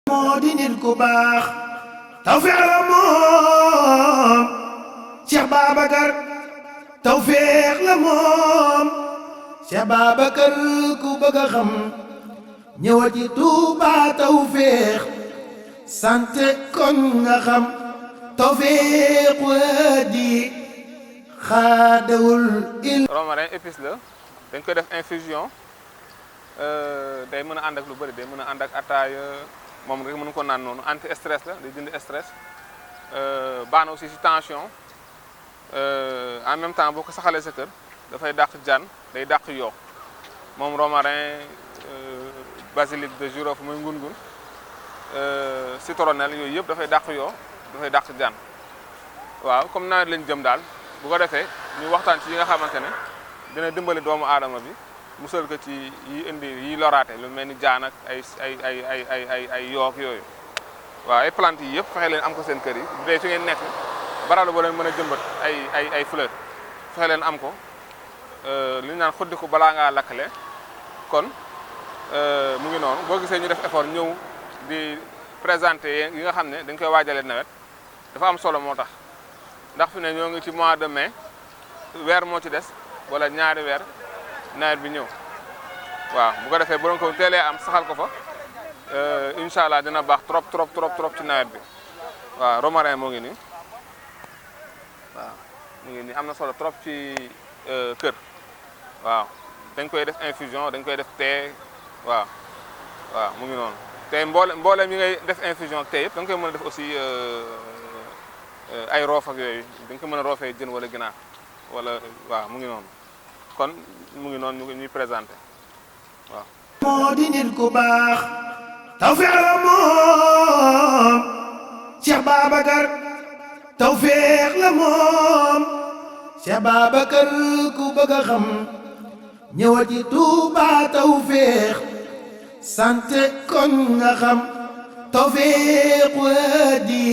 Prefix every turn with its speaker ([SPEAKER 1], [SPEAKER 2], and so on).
[SPEAKER 1] moo di nit ku baax tawfeex la moom Cheikh Babacar tawfeex la moom Cheikh Babacar ku bëgg a xam ñëwati Touba tawfeex sante kon nga xam tawfeex wadi xaadawul il
[SPEAKER 2] romarin épice la dañ koy def infusion day mën a ànd ak lu bëri day mën a ànd ak ataaya moom rek mën ko naan noonu anti stress la day dindi stress baax na aussi si tension en même temps boo ko saxalee sa kër dafay dàq jaan day dàq yoo moom romarin basilic de girofle mooy ngun-ngun citronnelle yooyu yëpp dafay dàq yoo dafay dàq jaan waaw comme nawet lañ jëm daal bu ko defee ñu waxtaan ci yi nga xamante ne dina dimbali doomu aadama bi musal ko ci yi indi yi loraate lu mel ni jaan ak ay yook yooyu waaw ay plantes yi yëpp fexe leen am ko seen kër yi bu dee fi ngeen nekk baralu boo leen mën a jëmbat ay fleur fexe leen am ko li ñu naan xuddi ko balaa ngaa lakkale kon mu ngi noonu boo gisee ñu def effort ñëw di présenter yi nga xam ne dañ koy waajalee nawet dafa am solo moo tax ndax fi ne ñoo ngi ci mois de mai weer moo ci des wala ñaari weer nawet bi ñëw waaw bu ko defee borom ko teelee am saxal ko fa incha allah dina baax trop ci nawet bi waaw romarin moo ngi nii waaw mu ngi nii am na solo trop ci kër waaw dañ koy def infusion dañ koy def thé waaw mu ngi noonu te mbooleem yi ngay def infusion thé yëpp da nga koy mën a def aussi ay roof ak yooyu da nga ko mën a roofee jën wala ginaar wala waaw mu ngi noonu kon mu ngi noonu ñu ñuy présenté waaw.
[SPEAKER 1] moo di nit ku baax tawfeex la moom Cheikh Babacar tawfeex la moom Cheikh Babacar ku bëgg a xam ñëwati Touba tawfeex sante kon nga xam tawfeex wadi